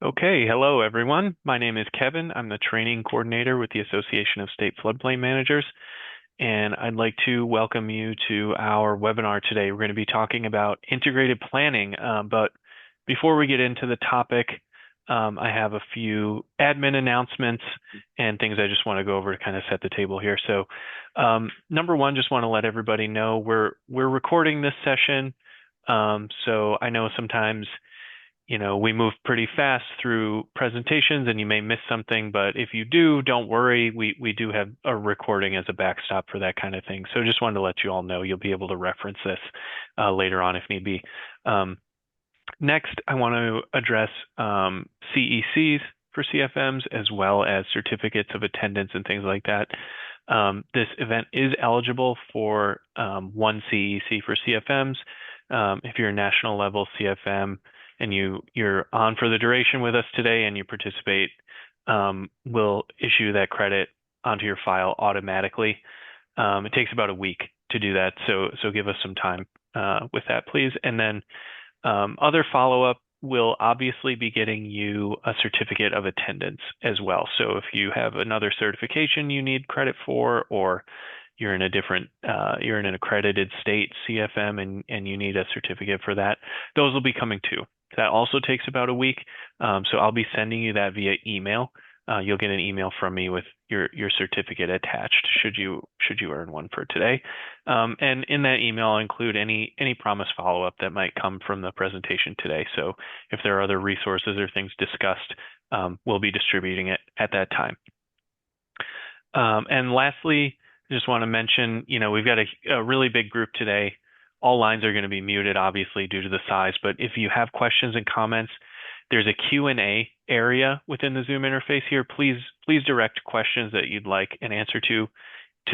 Okay, hello everyone. My name is Kevin. I'm the training coordinator with the Association of State Floodplain Managers, and I'd like to welcome you to our webinar today. We're going to be talking about integrated planning, but before we get into the topic, I have a few admin announcements and things I just want to go over to kind of set the table here. So, number one, just want to let everybody know we're recording this session. So I know sometimes we move pretty fast through presentations and you may miss something, but if you do, don't worry. We do have a recording as a backstop for that kind of thing. So just wanted to let you all know you'll be able to reference this later on if need be. Next, I want to address CECs for CFMs as well as certificates of attendance and things like that. This event is eligible for one CEC for CFMs. If you're a national level CFM, and you're on for the duration with us today and you participate, we'll issue that credit onto your file automatically. It takes about a week to do that, so give us some time with that, please. And then other follow-up will obviously be getting you a certificate of attendance as well. So if you have another certification you need credit for, or you're in you're in an accredited state CFM and you need a certificate for that, those will be coming too. That also takes about a week. So I'll be sending you that via email. You'll get an email from me with your certificate attached should you earn one for today. And in that email, I'll include any promise follow-up that might come from the presentation today. So if there are other resources or things discussed, we'll be distributing it at that time. And lastly, I just want to mention, we've got a really big group today. All lines are going to be muted, obviously, due to the size. But if you have questions and comments, there's a Q&A area within the Zoom interface here. Please direct questions that you'd like an answer to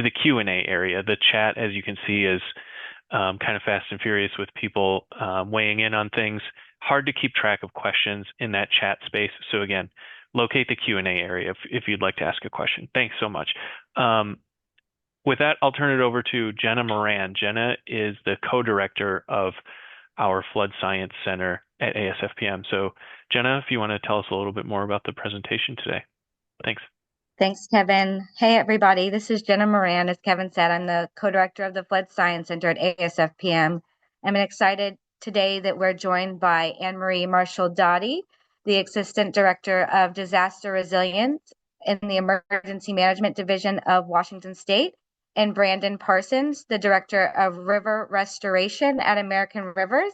the Q&A area. The chat, as you can see, is kind of fast and furious with people weighing in on things. Hard to keep track of questions in that chat space. So again, locate the Q&A area if you'd like to ask a question. Thanks so much. With that, I'll turn it over to Jenna Moran. Jenna is the co-director of our Flood Science Center at ASFPM. So Jenna, if you want to tell us a little bit more about the presentation today. Thanks. Thanks, Kevin. Hey, everybody. This is Jenna Moran. As Kevin said, I'm the co-director of the Flood Science Center at ASFPM. I'm excited today that we're joined by Anne-Marie Marshall-Dottie, the Assistant Director of Disaster Resilience in the Emergency Management Division of Washington State, and Brandon Parsons, the Director of River Restoration at American Rivers,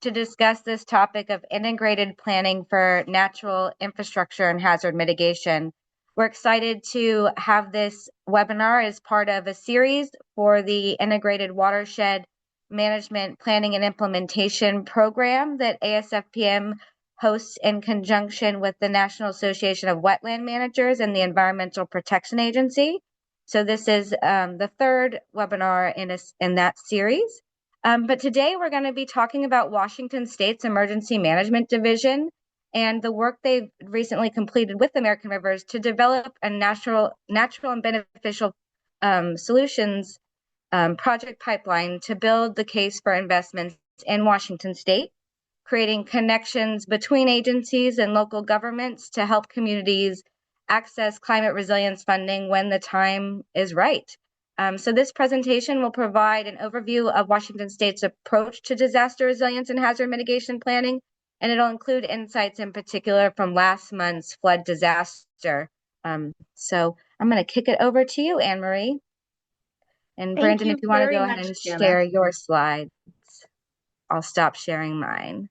to discuss this topic of integrated planning for natural infrastructure and hazard mitigation. We're excited to have this webinar as part of a series for the Integrated Watershed Management Planning and Implementation Program that ASFPM hosts in conjunction with the National Association of Wetland Managers and the Environmental Protection Agency. So this is the third webinar in that series. But today we're going to be talking about Washington State's Emergency Management Division and the work they've recently completed with American Rivers to develop a natural and beneficial solutions project pipeline to build the case for investments in Washington State, creating connections between agencies and local governments to help communities access climate resilience funding when the time is right. So this presentation will provide an overview of Washington State's approach to disaster resilience and hazard mitigation planning, and it'll include insights in particular from last month's flood disaster. So I'm going to kick it over to you, Anne-Marie. And Brandon, if you want to go ahead and share your slides, I'll stop sharing mine.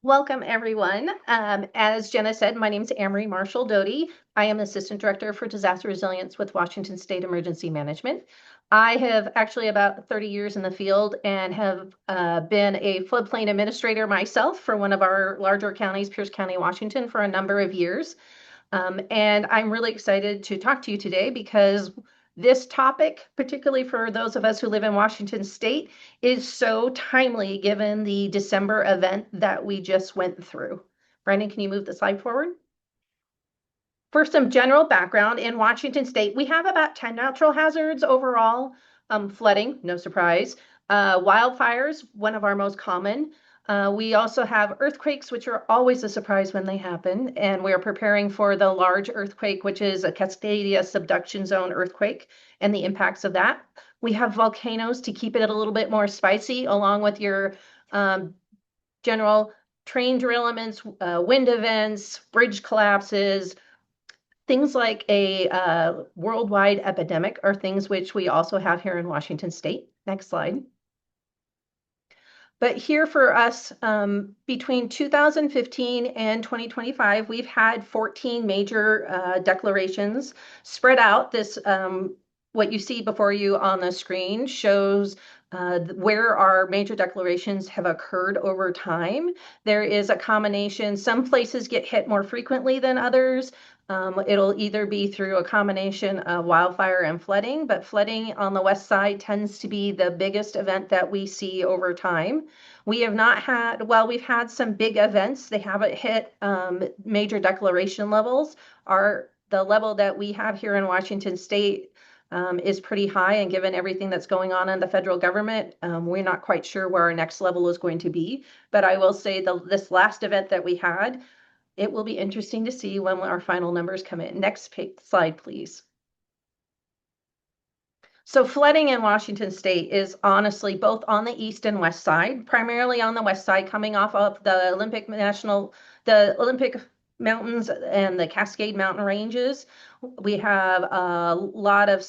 Welcome, everyone. As Jenna said, my name is Anne-Marie Marshall-Dottie. I am Assistant Director for Disaster Resilience with Washington State Emergency Management. I have actually about 30 years in the field and have been a floodplain administrator myself for one of our larger counties, Pierce County, Washington, for a number of years. And I'm really excited to talk to you today because this topic, particularly for those of us who live in Washington State, is so timely given the December event that we just went through. Brandon, can you move the slide forward? For some general background, in Washington State, we have about 10 natural hazards overall. Flooding, no surprise. Wildfires, one of our most common. We also have earthquakes, which are always a surprise when they happen. And we're preparing for the large earthquake, which is a Cascadia subduction zone earthquake and the impacts of that. We have volcanoes to keep it a little bit more spicy, along with your general train derailments, wind events, bridge collapses. Things like a worldwide epidemic are things which we also have here in Washington State. Next slide. But here for us, between 2015 and 2025, we've had 14 major declarations spread out. This, what you see before you on the screen shows where our major declarations have occurred over time. There is a combination. Some places get hit more frequently than others. It'll either be through a combination of wildfire and flooding, but flooding on the west side tends to be the biggest event that we see over time. We have not had, well, we've had some big events. They haven't hit major declaration levels. The level that we have here in Washington State is pretty high, and given everything that's going on in the federal government, we're not quite sure where our next level is going to be. But I will say this last event that we had, it will be interesting to see when our final numbers come in. Next slide, please. So flooding in Washington State is honestly both on the east and west side, primarily on the west side, coming off of the Olympic Mountains and the Cascade Mountain ranges. We have a lot of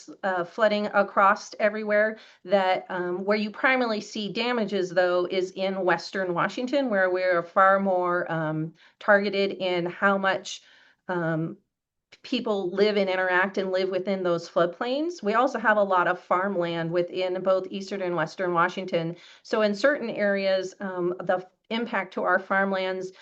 flooding across everywhere. That where you primarily see damages, though, is in Western Washington, where we're far more targeted in how much people live and interact and live within those floodplains. We also have a lot of farmland within both Eastern and Western Washington. So in certain areas, the impact to our farmlands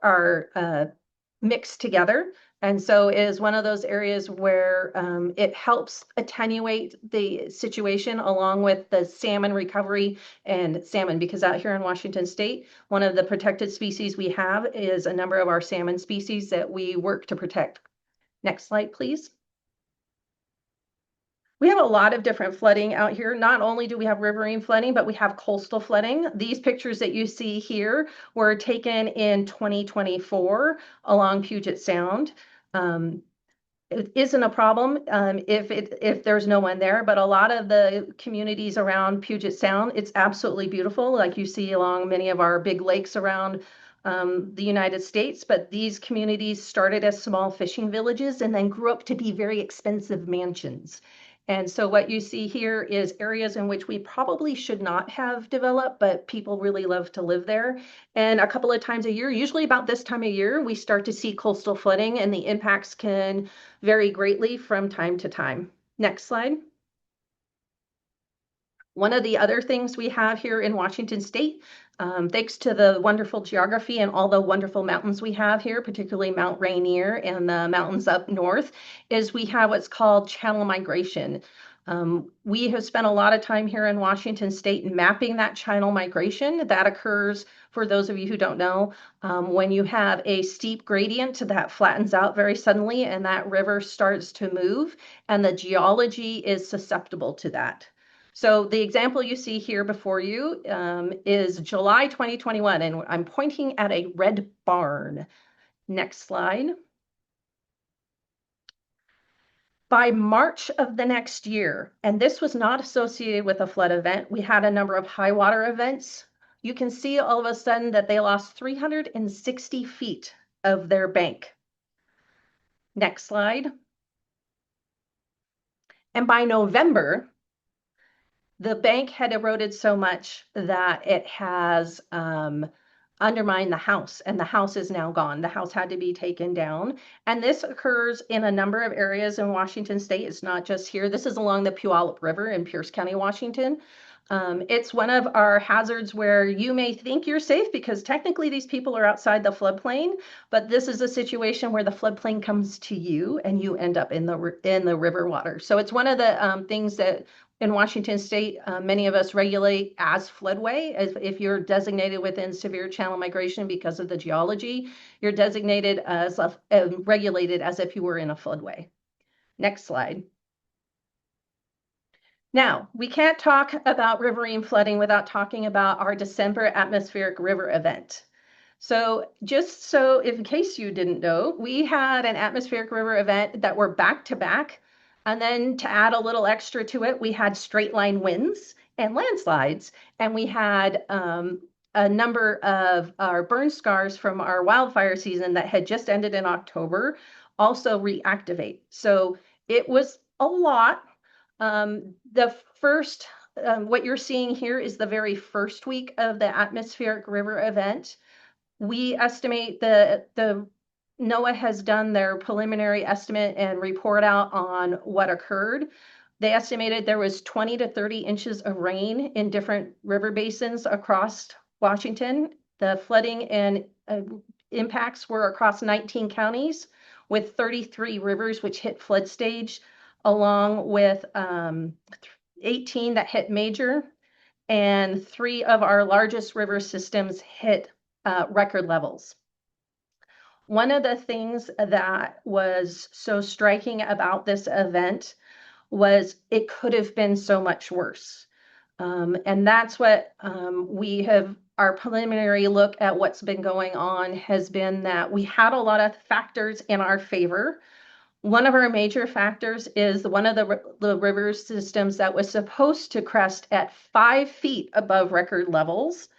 are mixed together. And so it is one of those areas where it helps attenuate the situation, along with the salmon recovery and salmon, because out here in Washington State, one of the protected species we have is a number of our salmon species that we work to protect. Next slide, please. We have a lot of different flooding out here. Not only do we have riverine flooding, but we have coastal flooding. These pictures that you see here were taken in 2024 along Puget Sound. It isn't a problem if there's no one there, but a lot of the communities around Puget Sound, it's absolutely beautiful, like you see along many of our big lakes around the United States. But these communities started as small fishing villages and then grew up to be very expensive mansions. And so what you see here is areas in which we probably should not have developed, but people really love to live there. And a couple of times a year, usually about this time of year, we start to see coastal flooding, and the impacts can vary greatly from time to time. Next slide. One of the other things we have here in Washington State, thanks to the wonderful geography and all the wonderful mountains we have here, particularly Mount Rainier and the mountains up north, is we have what's called channel migration. We have spent a lot of time here in Washington State mapping that channel migration. That occurs, for those of you who don't know, when you have a steep gradient that flattens out very suddenly and that river starts to move, and the geology is susceptible to that. So the example you see here before you is July 2021, and I'm pointing at a red barn. Next slide. By March of the next year, and this was not associated with a flood event, we had a number of high water events. You can see all of a sudden that they lost 360 feet of their bank. Next slide. And by November, the bank had eroded so much that it has undermined the house, and the house is now gone. The house had to be taken down. And this occurs in a number of areas in Washington State. It's not just here. This is along the Puyallup River in Pierce County, Washington. It's one of our hazards where you may think you're safe because technically these people are outside the floodplain, but this is a situation where the floodplain comes to you and you end up in the river water. So it's one of the things that In Washington State, many of us regulate as floodway. If you're designated within severe channel migration because of the geology, you're designated as regulated as if you were in a floodway. Next slide. Now, we can't talk about riverine flooding without talking about our December atmospheric river event. So just so in case you didn't know, we had an atmospheric river event that were back to back. And then to add a little extra to it, we had straight line winds and landslides. And we had a number of our burn scars from our wildfire season that had just ended in October also reactivate. So it was a lot. The first, what you're seeing here is the very first week of the atmospheric river event. We estimate the NOAA has done their preliminary estimate and report out on what occurred. They estimated there was 20 to 30 inches of rain in different river basins across Washington. The flooding and impacts were across 19 counties with 33 rivers which hit flood stage, along with 18 that hit major, and 3 of our largest river systems hit record levels. One of the things that was so striking about this event was it could have been so much worse. And that's what we have, our preliminary look at what's been going on has been that we had a lot of factors in our favor. One of our major factors is one of the river systems that was supposed to crest at 5 feet above record levels.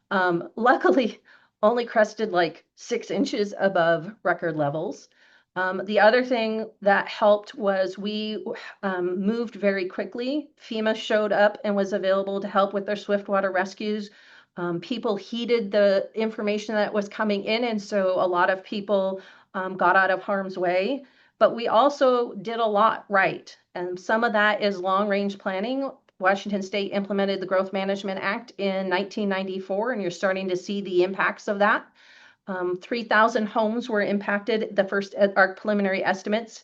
Luckily, only crested like 6 inches above record levels. The other thing that helped was we moved very quickly. FEMA showed up and was available to help with their swiftwater rescues. People heeded the information that was coming in, and so a lot of people got out of harm's way. But we also did a lot right, and some of that is long-range planning. Washington State implemented the Growth Management Act in 1994, and you're starting to see the impacts of that. 3,000 homes were impacted, the first our preliminary estimates,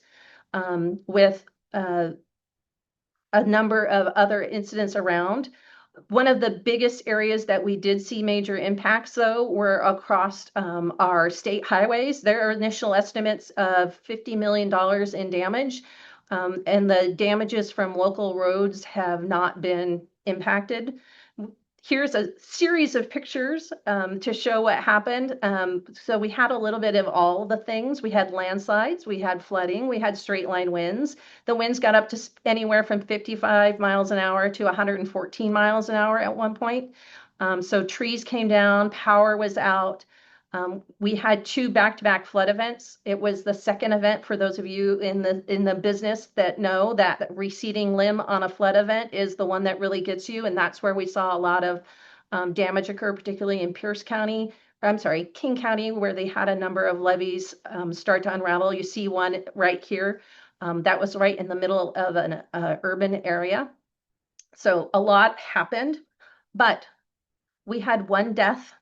with a number of other incidents around. One of the biggest areas that we did see major impacts, though, were across our state highways. There are initial estimates of $50 million in damage, and the damages from local roads have not been impacted. Here's a series of pictures to show what happened. So we had a little bit of all the things. We had landslides, we had flooding, we had straight line winds. The winds got up to anywhere from 55 miles an hour to 114 miles an hour at one point. So trees came down, power was out. We had 2 back-to-back flood events. It was the second event, for those of you in the business that know that receding limb on a flood event is the one that really gets you, and that's where we saw a lot of damage occur, particularly in King County, where they had a number of levees start to unravel. You see one right here. That was right in the middle of an urban area. So a lot happened, but we had 1 death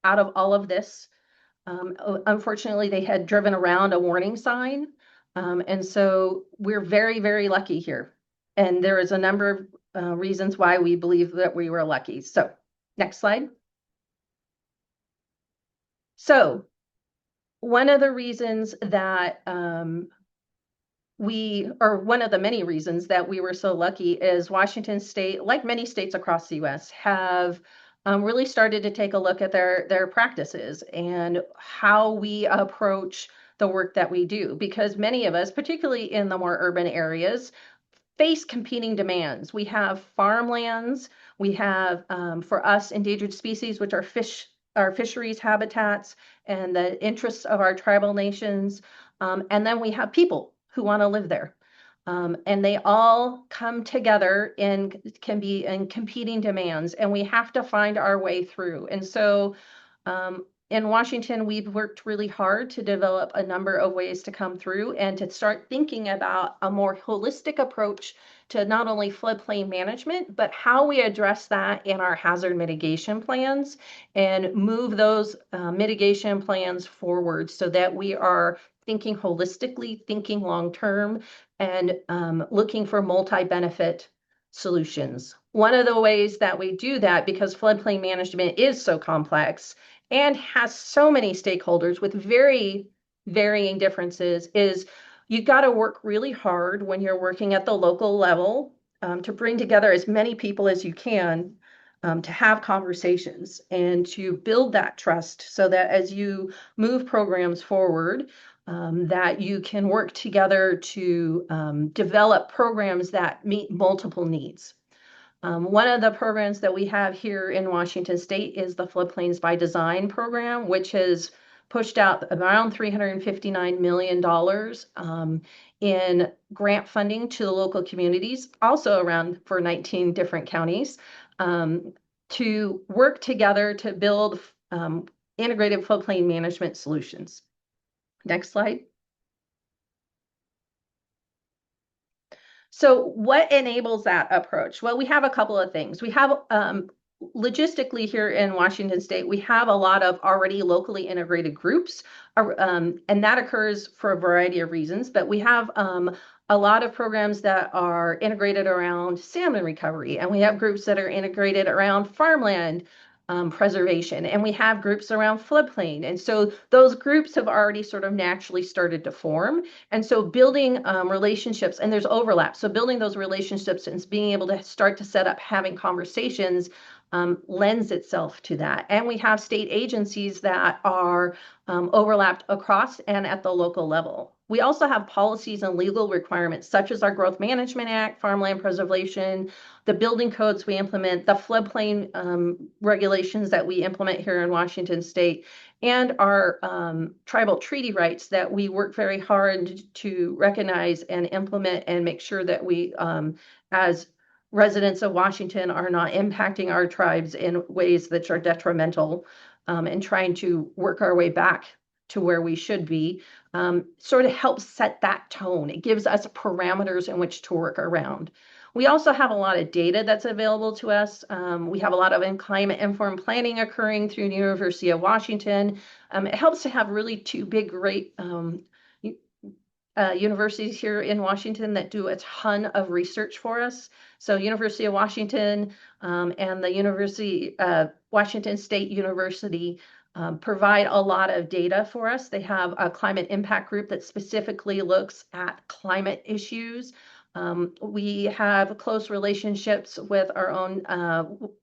out of all of this. Unfortunately, they had driven around a warning sign. And so we're very, very lucky here. And there is a number of reasons why we believe that we were lucky. So next slide. So one of the reasons that one of the many reasons that we were so lucky is Washington State, like many states across the US, have really started to take a look at their practices and how we approach the work that we do, because many of us, particularly in the more urban areas, face competing demands. We have farmlands, we have, for us, endangered species, which are our fisheries habitats and the interests of our tribal nations, and then we have people who want to live there. And they all come together and can be in competing demands, and we have to find our way through. And so in Washington, we've worked really hard to develop a number of ways to come through and to start thinking about a more holistic approach to not only floodplain management, but how we address that in our hazard mitigation plans and move those mitigation plans forward so that we are thinking holistically, thinking long-term, and looking for multi-benefit solutions. One of the ways that we do that, because floodplain management is so complex and has so many stakeholders with very varying differences, is you've got to work really hard when you're working at the local level to bring together as many people as you can to have conversations and to build that trust so that as you move programs forward, that you can work together to develop programs that meet multiple needs. One of the programs that we have here in Washington State is the Floodplains by Design program, which has pushed out around $359 million in grant funding to the local communities, also around for 19 different counties, to work together to build integrated floodplain management solutions. Next slide. So what enables that approach? Well, we have a couple of things. We have logistically here in Washington State, we have a lot of already locally integrated groups, and that occurs for a variety of reasons, but we have a lot of programs that are integrated around salmon recovery, and we have groups that are integrated around farmland preservation, and we have groups around floodplain. And so those groups have already sort of naturally started to form. And so building relationships, and there's overlap. So building those relationships and being able to start to set up having conversations lends itself to that. And we have state agencies that are overlapped across and at the local level. We also have policies and legal requirements such as our Growth Management Act, farmland preservation, the building codes we implement, the floodplain regulations that we implement here in Washington State, and our tribal treaty rights that we work very hard to recognize and implement and make sure that we, as residents of Washington, are not impacting our tribes in ways that are detrimental, and trying to work our way back to where we should be, sort of helps set that tone. It gives us parameters in which to work around. We also have a lot of data that's available to us. We have a lot of climate-informed planning occurring through the University of Washington. It helps to have really two big, great universities here in Washington that do a ton of research for us. So University of Washington and the Washington State University provide a lot of data for us. They have a climate impact group that specifically looks at climate issues. We have close relationships with our own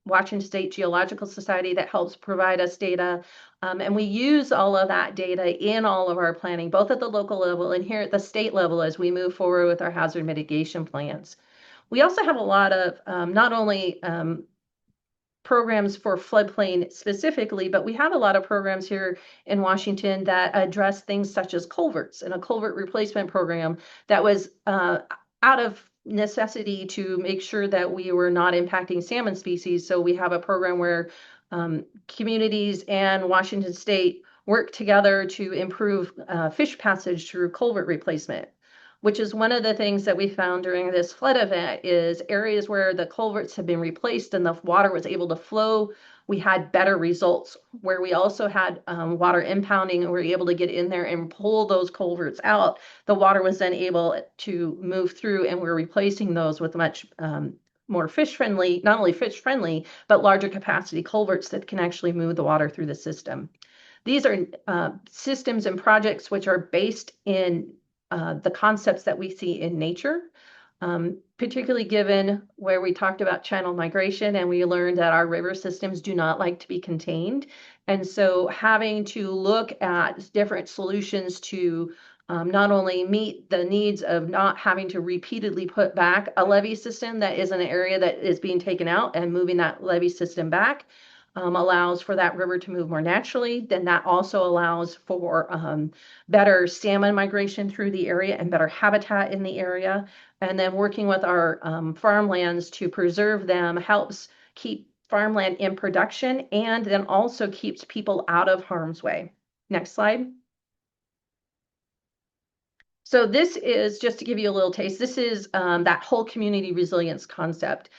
Washington State Geological Society that helps provide us data. And we use all of that data in all of our planning, both at the local level and here at the state level as we move forward with our hazard mitigation plans. We also have a lot of not only programs for floodplain specifically, but we have a lot of programs here in Washington that address things such as culverts, and a culvert replacement program that was out of necessity to make sure that we were not impacting salmon species. So we have a program where communities and Washington State work together to improve fish passage through culvert replacement, which is one of the things that we found during this flood event. Is areas where the culverts have been replaced and the water was able to flow, we had better results. Where we also had water impounding and we were able to get in there and pull those culverts out, the water was then able to move through, and we're replacing those with much more fish friendly, not only fish friendly, but larger capacity culverts that can actually move the water through the system. These are systems and projects which are based in the concepts that we see in nature, particularly given where we talked about channel migration, and we learned that our river systems do not like to be contained. And so having to look at different solutions to not only meet the needs of not having to repeatedly put back a levee system that is an area that is being taken out, and moving that levee system back allows for that river to move more naturally. Then that also allows for better salmon migration through the area and better habitat in the area. And then working with our farmlands to preserve them helps keep farmland in production, and then also keeps people out of harm's way. Next slide. So this is, just to give you a little taste, this is that whole community resilience concept.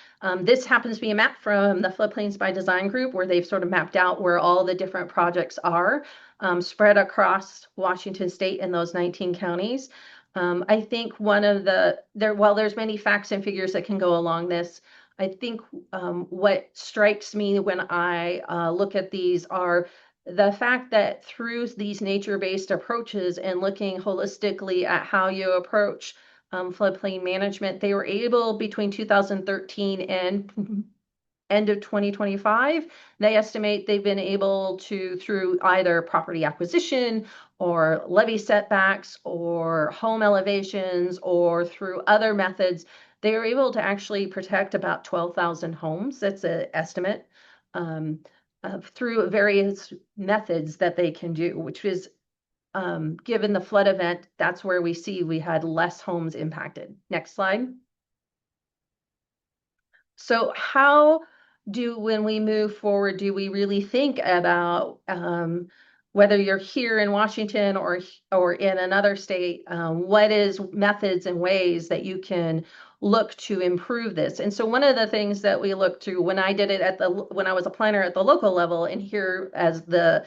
This happens to be a map from the Floodplains by Design group, where they've sort of mapped out where all the different projects are spread across Washington State in those 19 counties. I think while there's many facts and figures that can go along this, I think what strikes me when I look at these are the fact that through these nature-based approaches and looking holistically at how you approach floodplain management, they were able between 2013 and end of 2025, they estimate they've been able to, through either property acquisition or levee setbacks or home elevations or through other methods, they are able to actually protect about 12,000 homes. That's an estimate through various methods that they can do, which is given the flood event, that's where we had less homes impacted. Next slide. So how when we move forward, do we really think about whether you're here in Washington or in another state, what is methods and ways that you can look to improve this? And so one of the things that we looked to when I did it when I was a planner at the local level and here as the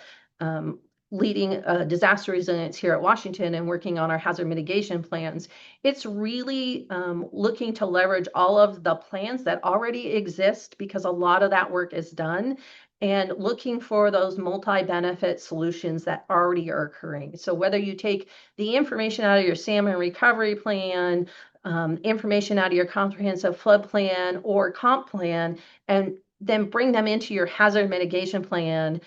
leading disaster resilience here at Washington and working on our hazard mitigation plans, it's really looking to leverage all of the plans that already exist because a lot of that work is done and looking for those multi-benefit solutions that already are occurring. So whether you take the information out of your salmon recovery plan, information out of your comprehensive flood plan or comp plan, and then bring them into your hazard mitigation plan,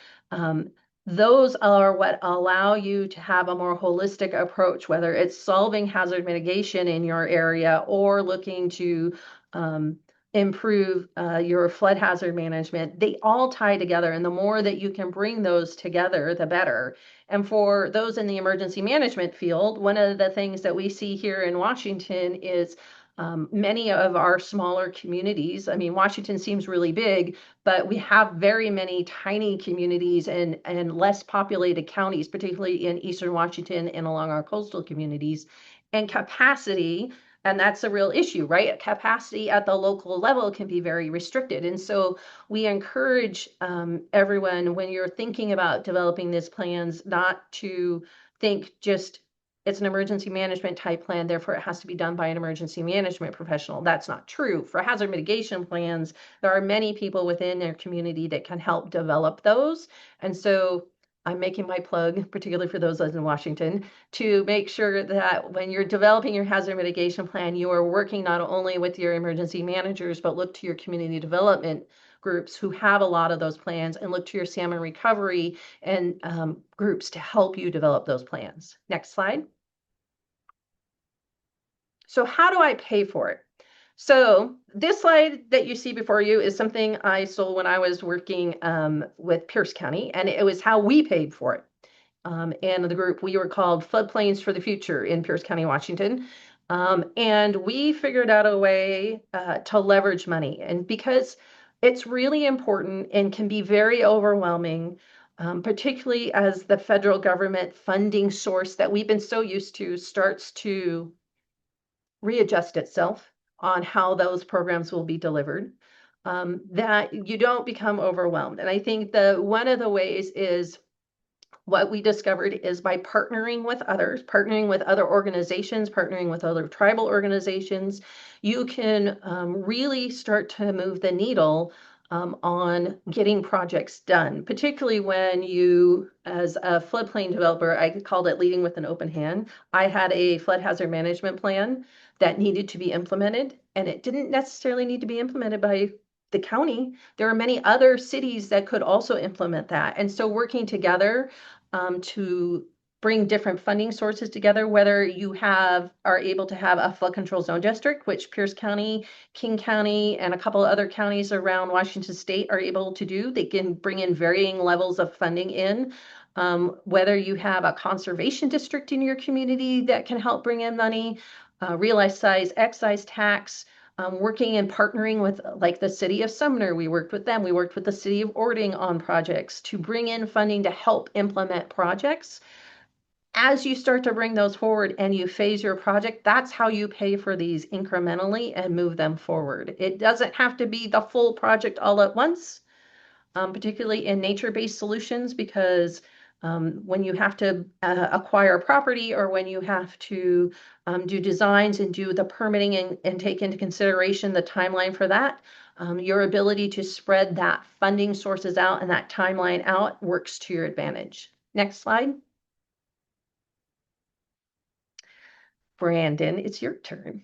those are what allow you to have a more holistic approach, whether it's solving hazard mitigation in your area or looking to improve your flood hazard management. They all tie together, and the more that you can bring those together, the better. And for those in the emergency management field, one of the things that we see here in Washington is many of our smaller communities. I mean, Washington seems really big, but we have very many tiny communities and less populated counties, particularly in Eastern Washington and along our coastal communities. And capacity, and that's a real issue, right? Capacity at the local level can be very restricted. And so we encourage everyone when you're thinking about developing these plans, not to think just it's an emergency management type plan, therefore it has to be done by an emergency management professional. That's not true. For hazard mitigation plans, there are many people within their community that can help develop those. And so I'm making my plug, particularly for those in Washington, to make sure that when you're developing your hazard mitigation plan, you are working not only with your emergency managers, but look to your community development groups who have a lot of those plans and look to your salmon recovery and groups to help you develop those plans. Next slide. So how do I pay for it? So this slide that you see before you is something I stole when I was working with Pierce County, and it was how we paid for it. And the group, we were called Floodplains for the Future in Pierce County, Washington. And we figured out a way to leverage money. And because it's really important and can be very overwhelming, particularly as the federal government funding source that we've been so used to starts to readjust itself on how those programs will be delivered, that you don't become overwhelmed. And I think one of the ways is what we discovered is by partnering with others, partnering with other organizations, partnering with other tribal organizations, you can really start to move the needle on getting projects done, particularly when you, as a floodplain developer, I called it leading with an open hand. I had a flood hazard management plan that needed to be implemented, and it didn't necessarily need to be implemented by the county. There are many other cities that could also implement that. And so working together to bring different funding sources together, whether you are able to have a flood control zone district, which Pierce County, King County, and a couple of other counties around Washington State are able to do. They can bring in varying levels of funding in. Whether you have a conservation district in your community that can help bring in money, realized size excise tax, working and partnering with like the city of Sumner. We worked with them. We worked with the city of Ording on projects to bring in funding to help implement projects. As you start to bring those forward and you phase your project, that's how you pay for these incrementally and move them forward. It doesn't have to be the full project all at once, particularly in nature-based solutions, because When you have to acquire property, or when you have to do designs and do the permitting and take into consideration the timeline for that, your ability to spread that funding sources out and that timeline out works to your advantage. Next slide. Brandon, it's your turn.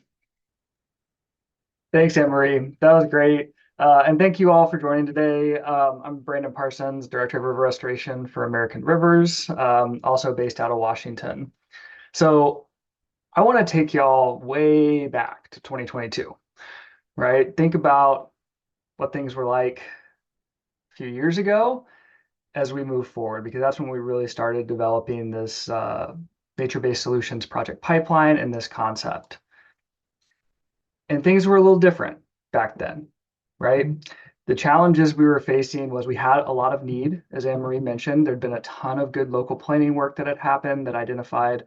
Thanks, Anne-Marie. That was great. And thank you all for joining today. I'm Brandon Parsons, Director of River Restoration for American Rivers, also based out of Washington. So I want to take y'all way back to 2022, right? Think about what things were like a few years ago as we move forward, because that's when we really started developing this nature-based solutions project pipeline and this concept. And things were a little different back then, right? The challenges we were facing was we had a lot of need, as Anne-Marie mentioned. There'd been a ton of good local planning work that had happened that identified,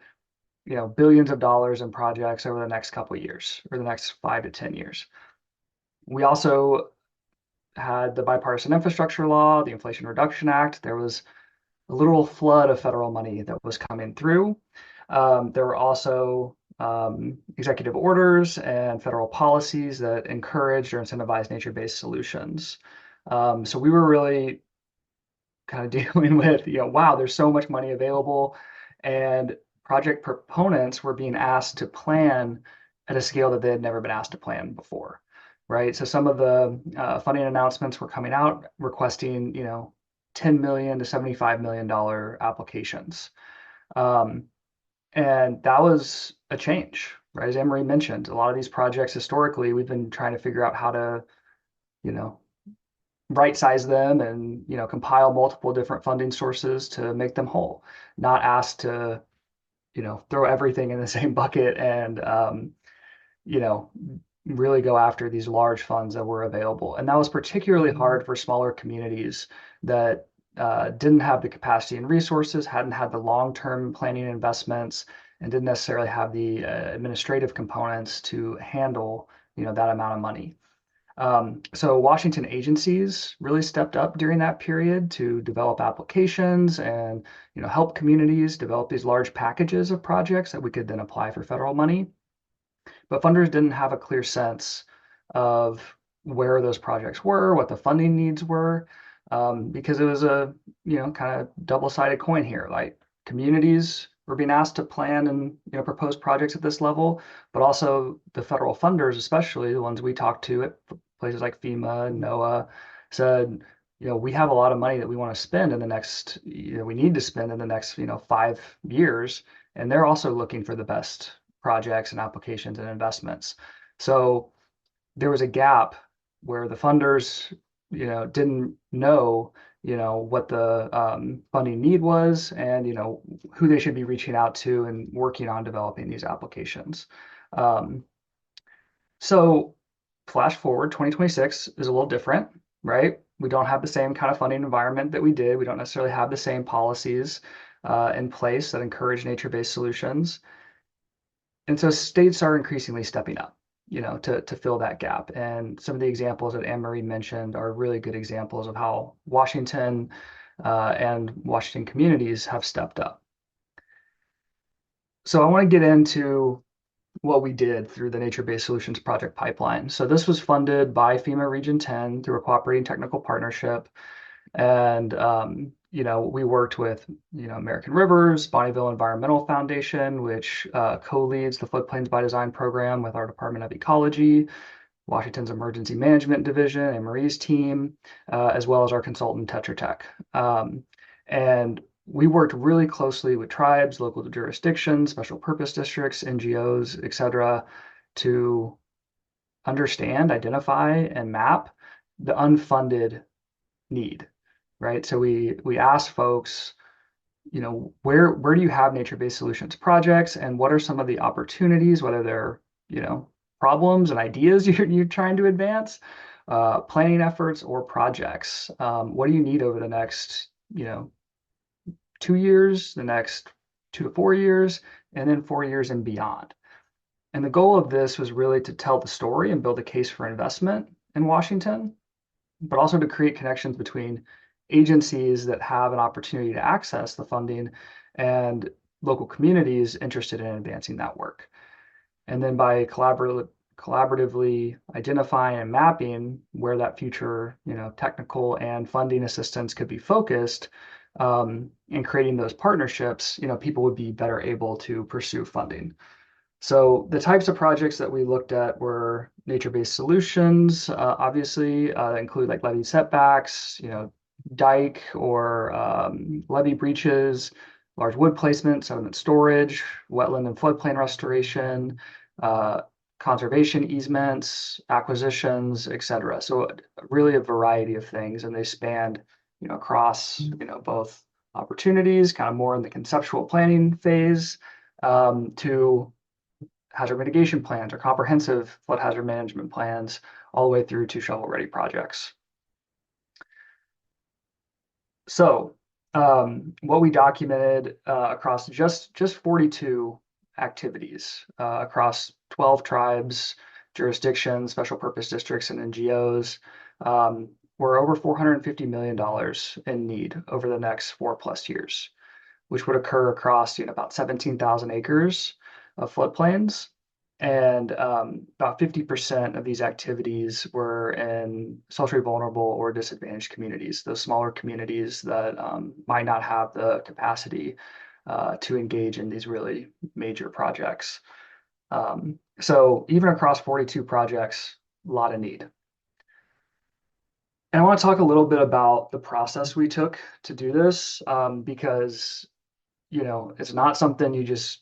billions of dollars in projects over the next couple of years, or the next 5 to 10 years. We also had the bipartisan infrastructure law, the Inflation Reduction Act. There was a literal flood of federal money that was coming through. There were also executive orders and federal policies that encouraged or incentivized nature-based solutions. So we were really kind of dealing with, wow, there's so much money available, and project proponents were being asked to plan at a scale that they had never been asked to plan before, right? So some of the funding announcements were coming out requesting, $10 million to $75 million applications. And that was a change, right? As Anne-Marie mentioned, a lot of these projects historically, we've been trying to figure out how to, right size them and, compile multiple different funding sources to make them whole, not asked to, throw everything in the same bucket and, really go after these large funds that were available. And that was particularly hard for smaller communities that didn't have the capacity and resources, hadn't had the long-term planning investments, and didn't necessarily have the administrative components to handle, that amount of money. So Washington agencies really stepped up during that period to develop applications and, help communities develop these large packages of projects that we could then apply for federal money. But funders didn't have a clear sense of where those projects were, what the funding needs were, because it was a, kind of double-sided coin here. Like, communities were being asked to plan and, propose projects at this level, but also the federal funders, especially the ones we talked to at places like FEMA and NOAA, said, we have a lot of money that we want to spend in the next, we need to spend in the next, 5 years. And they're also looking for the best projects and applications and investments. So there was a gap where the funders, didn't know, what the funding need was and, who they should be reaching out to and working on developing these applications. So flash forward, 2026 is a little different, right? We don't have the same kind of funding environment that we did. We don't necessarily have the same policies in place that encourage nature-based solutions. And so states are increasingly stepping up, to fill that gap. And some of the examples that Anne-Marie mentioned are really good examples of how Washington and Washington communities have stepped up. So I want to get into what we did through the Nature-Based Solutions Project Pipeline. So this was funded by FEMA Region 10 through a cooperating technical partnership. And, we worked with, American Rivers, Bonneville Environmental Foundation, which co-leads the Floodplains by Design program with our Department of Ecology, Washington's Emergency Management Division, and Marie's team, as well as our consultant, Tetra Tech. And we worked really closely with tribes, local jurisdictions, special purpose districts, NGOs, et cetera, to understand, identify, and map the unfunded need, right? So we asked folks, where do you have nature-based solutions projects, and what are some of the opportunities, whether they're, problems and ideas you're trying to advance, planning efforts or projects. What do you need over the next, 2 years, the next 2 to 4 years, and then 4 years and beyond. And the goal of this was really to tell the story and build a case for investment in Washington, but also to create connections between agencies that have an opportunity to access the funding and local communities interested in advancing that work. And then by collaboratively identifying and mapping where that future, technical and funding assistance could be focused, and creating those partnerships, people would be better able to pursue funding. So the types of projects that we looked at were nature-based solutions, obviously, that include like levee setbacks, dike or levee breaches, large wood placement, sediment storage, wetland and floodplain restoration, uh, conservation easements, acquisitions, et cetera. So really a variety of things, and they spanned, across, both opportunities, kind of more in the conceptual planning phase, to hazard mitigation plans or comprehensive flood hazard management plans, all the way through to shovel-ready projects. So what we documented across just 42 activities across 12 tribes, jurisdictions, special purpose districts, and NGOs, were over $450 million in need over the next 4+ years, which would occur across about 17,000 acres of floodplains. And about 50% of these activities were in socially vulnerable or disadvantaged communities, those smaller communities that might not have the capacity to engage in these really major projects. So even across 42 projects, a lot of need. And I want to talk a little bit about the process we took to do this, because it's not something you just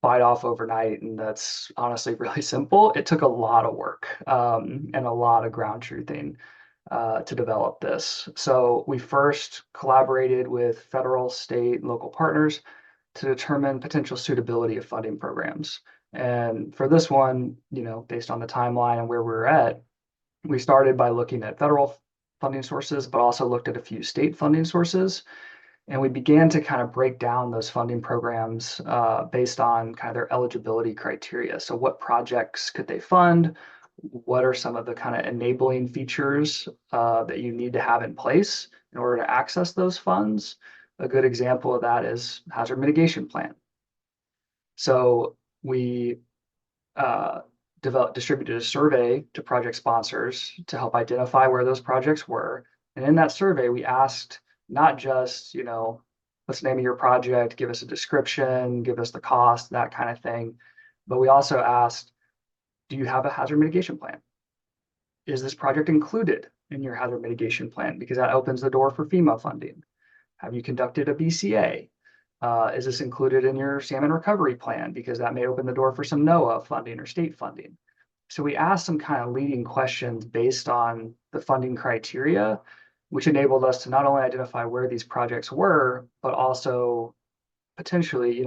bite off overnight, and that's honestly really simple. It took a lot of work and a lot of ground truthing to develop this. So we first collaborated with federal, state, and local partners to determine potential suitability of funding programs. And for this one, based on the timeline and where we were at, we started by looking at federal funding sources, but also looked at a few state funding sources. And we began to kind of break down those funding programs based on kind of their eligibility criteria. So what projects could they fund? What are some of the kind of enabling features that you need to have in place in order to access those funds? A good example of that is hazard mitigation plan. So we distributed a survey to project sponsors to help identify where those projects were. And in that survey, we asked not just, what's the name of your project, give us a description, give us the cost, that kind of thing. But we also asked, do you have a hazard mitigation plan? Is this project included in your hazard mitigation plan? Because that opens the door for FEMA funding. Have you conducted a BCA? Is this included in your salmon recovery plan? Because that may open the door for some NOAA funding or state funding. So we asked some kind of leading questions based on the funding criteria, which enabled us to not only identify where these projects were, but also potentially,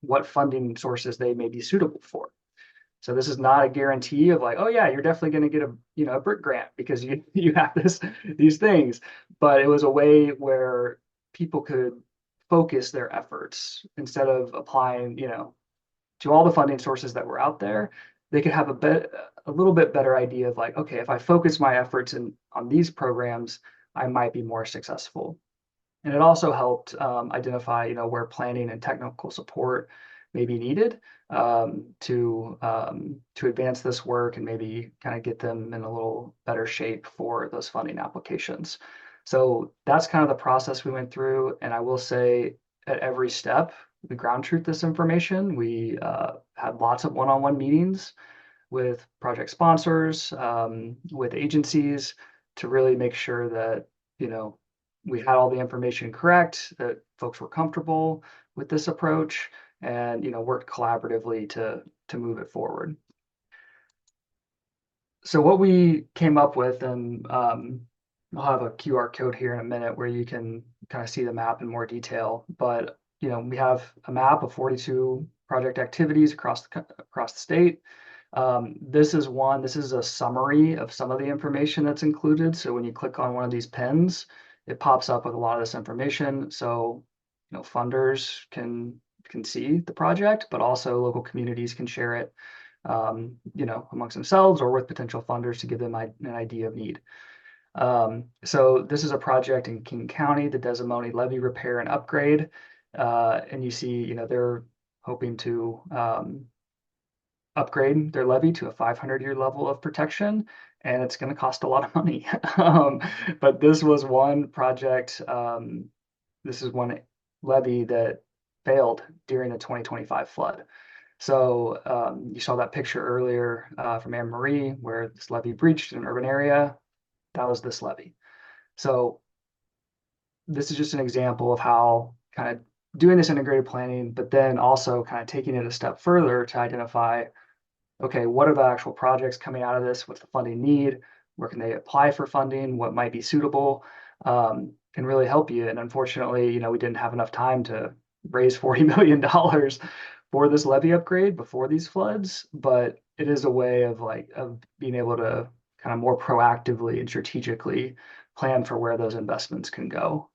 what funding sources they may be suitable for. So this is not a guarantee of like, oh yeah, you're definitely going to get a brick grant because you have these things. But it was a way where people could focus their efforts instead of applying, to all the funding sources that were out there. They could have a little bit better idea of like, okay, if I focus my efforts on these programs, I might be more successful. And it also helped identify, where planning and technical support may be needed to advance this work and maybe kind of get them in a little better shape for those funding applications. So that's kind of the process we went through. And I will say at every step, we ground truth this information. We had lots of one-on-one meetings with project sponsors, with agencies to really make sure that, we had all the information correct, that folks were comfortable with this approach, and worked collaboratively to move it forward. So what we came up with, and I'll have a QR code here in a minute where you can kind of see the map in more detail. But we have a map of 42 project activities across the state. This is a summary of some of the information that's included. So when you click on one of these pins, it pops up with a lot of this information. So funders can see the project, but also local communities can share it, amongst themselves or with potential funders to give them an idea of need. So this is a project in King County, the Desimone levee repair and upgrade. And you see, they're hoping to upgrade their levee to a 500-year level of protection, and it's going to cost a lot of money. But this was one project, this is one levee that failed during the 2025 flood. So you saw that picture earlier from Anne Marie where this levee breached in an urban area. That was this levee. So this is just an example of how kind of doing this integrated planning, but then also kind of taking it a step further to identify, okay, what are the actual projects coming out of this? What's the funding need? Where can they apply for funding? What might be suitable? Can really help you. And unfortunately, we didn't have enough time to raise $40 million for this levee upgrade before these floods, but it is a way of being able to kind of more proactively and strategically plan for where those investments can go.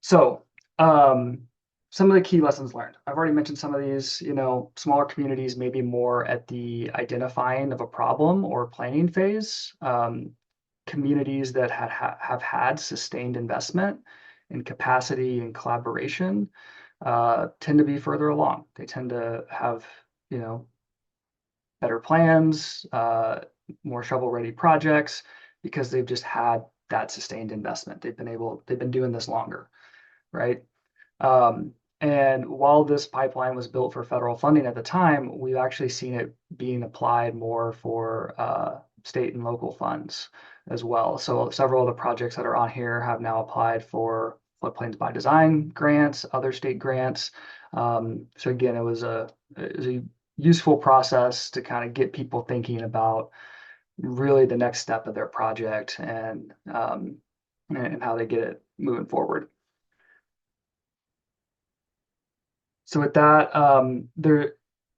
So, some of the key lessons learned. I've already mentioned some of these, smaller communities may be more at the identifying of a problem or planning phase. Communities that have had sustained investment in capacity and collaboration tend to be further along. They tend to have, better plans, more shovel-ready projects because they've just had that sustained investment. They've been doing this longer, right? And while this pipeline was built for federal funding at the time, we've actually seen it being applied more for state and local funds as well. So several of the projects that are on here have now applied for floodplains by design grants, other state grants. So again, it was a useful process to kind of get people thinking about really the next step of their project and how they get it moving forward. So with that,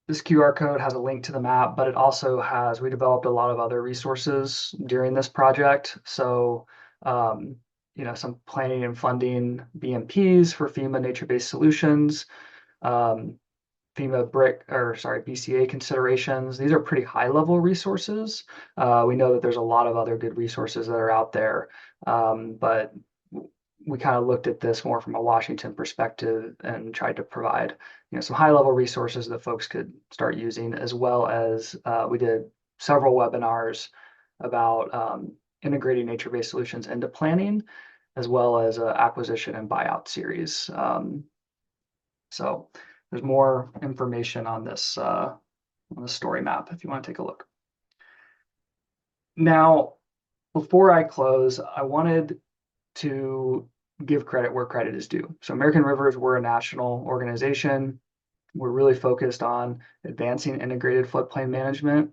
this QR code has a link to the map, but it also we developed a lot of other resources during this project. So, some planning and funding BMPs for FEMA nature-based solutions, BCA considerations. These are pretty high-level resources. We know that there's a lot of other good resources that are out there, but we kind of looked at this more from a Washington perspective and tried to provide, some high-level resources that folks could start using, as well as we did several webinars about integrating nature-based solutions into planning, as well as an acquisition and buyout series. So there's more information on this on the story map if you want to take a look. Now, before I close, I wanted to give credit where credit is due. So American Rivers, we're a national organization. We're really focused on advancing integrated floodplain management.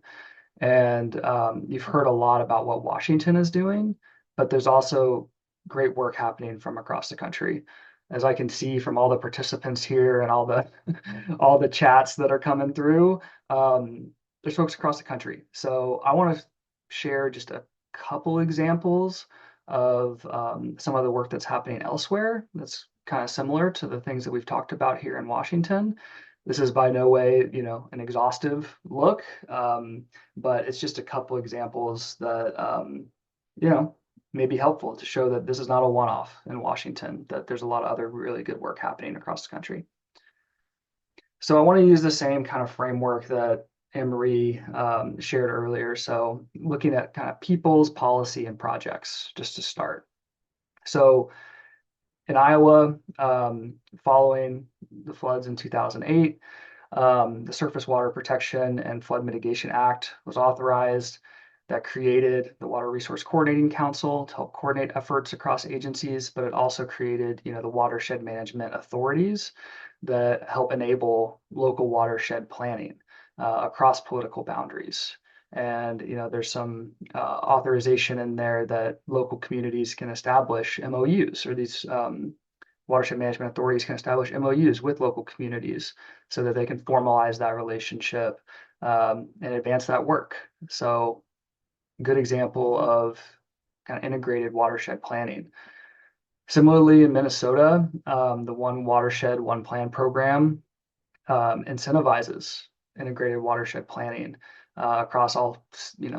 And you've heard a lot about what Washington is doing, but there's also great work happening from across the country. As I can see from all the participants here and all the chats that are coming through, there's folks across the country. So I want to share just a couple examples of some of the work that's happening elsewhere that's kind of similar to the things that we've talked about here in Washington. This is by no way, an exhaustive look, but it's just a couple examples that, may be helpful to show that this is not a one-off in Washington, that there's a lot of other really good work happening across the country. So I want to use the same kind of framework that Anne Marie shared earlier. So looking at kind of people's policy and projects, just to start. So in Iowa, following the floods in 2008, the Surface Water Protection and Flood Mitigation Act was authorized. That created the Water Resource Coordinating Council to help coordinate efforts across agencies, but it also created, the watershed management authorities that help enable local watershed planning across political boundaries. And there's some authorization in there that local communities can establish MOUs, or these watershed management authorities can establish MOUs with local communities so that they can formalize that relationship and advance that work. So good example of kind of integrated watershed planning. Similarly, in Minnesota, the One Watershed, One Plan program incentivizes integrated watershed planning. across all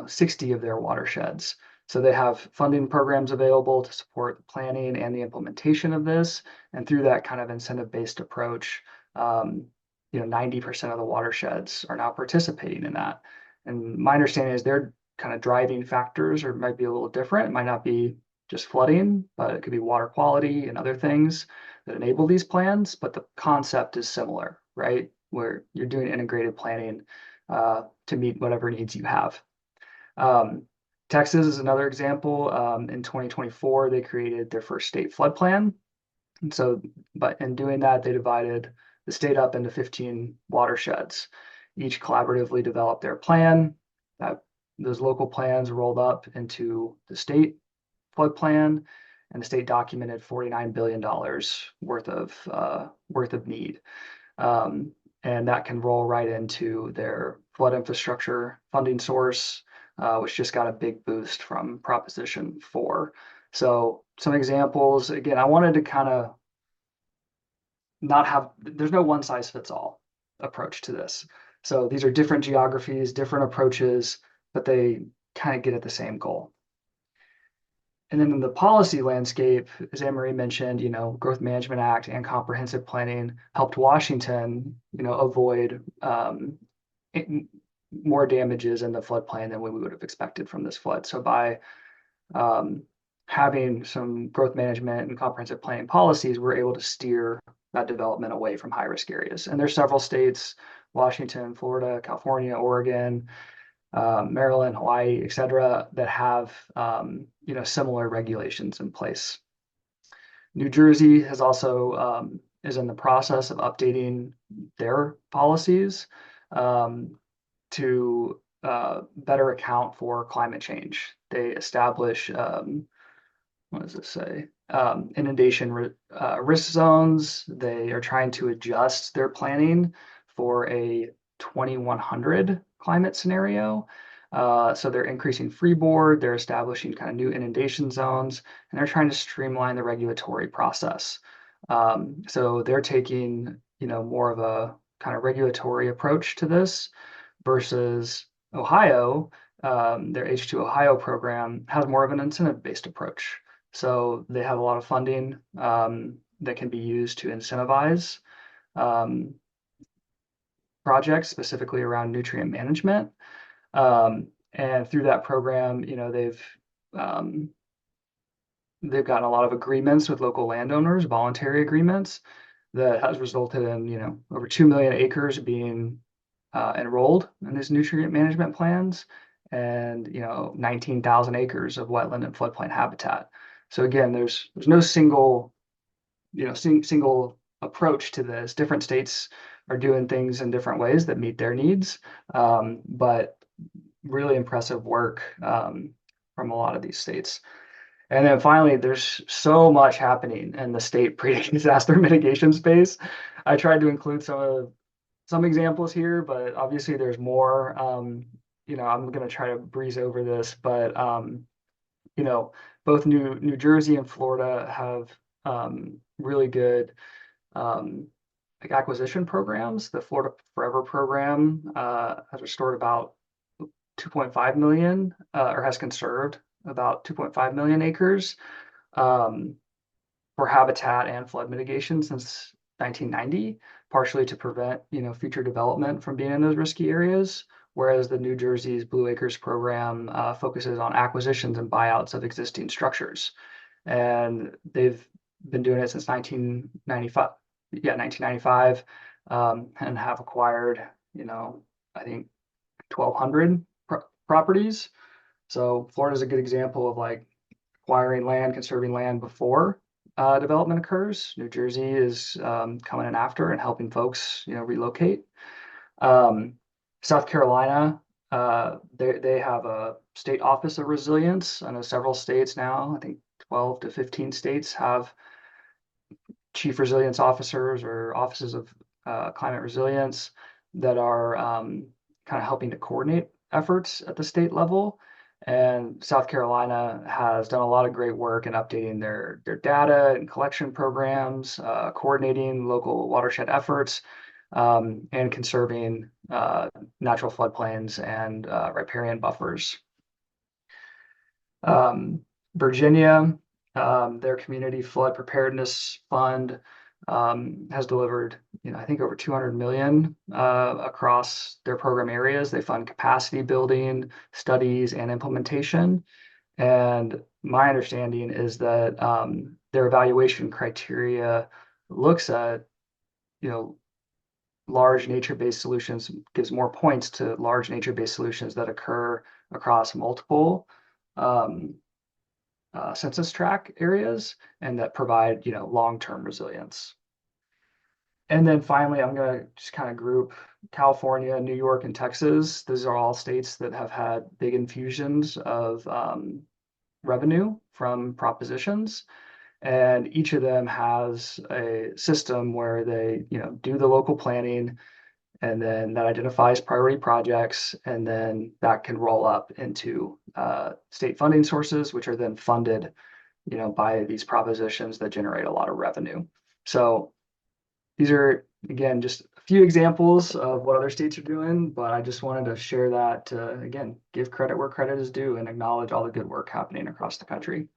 60 of their watersheds. So they have funding programs available to support the planning and the implementation of this. And through that kind of incentive-based approach, 90% of the watersheds are now participating in that. And my understanding is their kind of driving factors or might be a little different. It might not be just flooding, but it could be water quality and other things that enable these plans. But the concept is similar, right? Where you're doing integrated planning to meet whatever needs you have. Texas is another example. In 2024, they created their first state flood plan. And so, but in doing that, they divided the state up into 15 watersheds. Each collaboratively developed their plan. Those local plans rolled up into the state flood plan, and the state documented $49 billion worth of need. And that can roll right into their flood infrastructure funding source, which just got a big boost from Proposition 4. So some examples, again, I wanted to kind of there's no one size fits all approach to this. So these are different geographies, different approaches, but they kind of get at the same goal. And then in the policy landscape, as Anne-Marie mentioned, Growth Management Act and comprehensive planning helped Washington, avoid more damages in the floodplain than we would have expected from this flood. So by having some growth management and comprehensive planning policies, we're able to steer that development away from high-risk areas. And there's several states, Washington, Florida, California, Oregon, Maryland, Hawaii, et cetera, that have similar regulations in place. New Jersey has also is in the process of updating their policies to better account for climate change. They establish what does it say? Inundation risk zones. They are trying to adjust their planning for a 2100 climate scenario. So they're increasing freeboard, they're establishing kind of new inundation zones, and they're trying to streamline the regulatory process. So they're taking, more of a kind of regulatory approach to this versus Ohio. Their H2 Ohio program has more of an incentive-based approach. So they have a lot of funding that can be used to incentivize projects specifically around nutrient management. And through that program, they've gotten a lot of agreements with local landowners, voluntary agreements, that has resulted in, over 2 million acres being enrolled in these nutrient management plans, and 19,000 acres of wetland and floodplain habitat. So again, there's no single approach to this. Different states are doing things in different ways that meet their needs, but really impressive work from a lot of these states. And then finally, there's so much happening in the state pre-disaster mitigation space. I tried to include some examples here, but obviously there's more. I'm going to try to breeze over this, but both New Jersey and Florida have really good acquisition programs. The Florida Forever program has restored about 2.5 million or has conserved about 2.5 million acres for habitat and flood mitigation since 1990, partially to prevent future development from being in those risky areas. Whereas the New Jersey's Blue Acres program focuses on acquisitions and buyouts of existing structures, and they've been doing it since 1995. Yeah, 1995, and have acquired I think 1,200 properties. So Florida is a good example of acquiring land, conserving land before development occurs. New Jersey is coming in after and helping folks relocate. South Carolina, they have a state office of resilience. I know several states now, I think 12 to 15 states have chief resilience officers or offices of climate resilience that are kind of helping to coordinate efforts at the state level. And South Carolina has done a lot of great work in updating their data and collection programs, coordinating local watershed efforts, and conserving natural floodplains and riparian buffers. Virginia, their Community Flood Preparedness Fund has delivered, I think over 200 million across their program areas. They fund capacity building, studies, and implementation. And my understanding is that their evaluation criteria looks at, large nature-based solutions, gives more points to large nature-based solutions that occur across multiple census tract areas and that provide, long-term resilience. And then finally, I'm going to just kind of group California, New York, and Texas. Those are all states that have had big infusions of revenue from propositions. And each of them has a system where they, do the local planning, and then that identifies priority projects, and then that can roll up into state funding sources, which are then funded, by these propositions that generate a lot of revenue. So these are, again, just a few examples of what other states are doing, but I just wanted to share that to, again, give credit where credit is due and acknowledge all the good work happening across the country.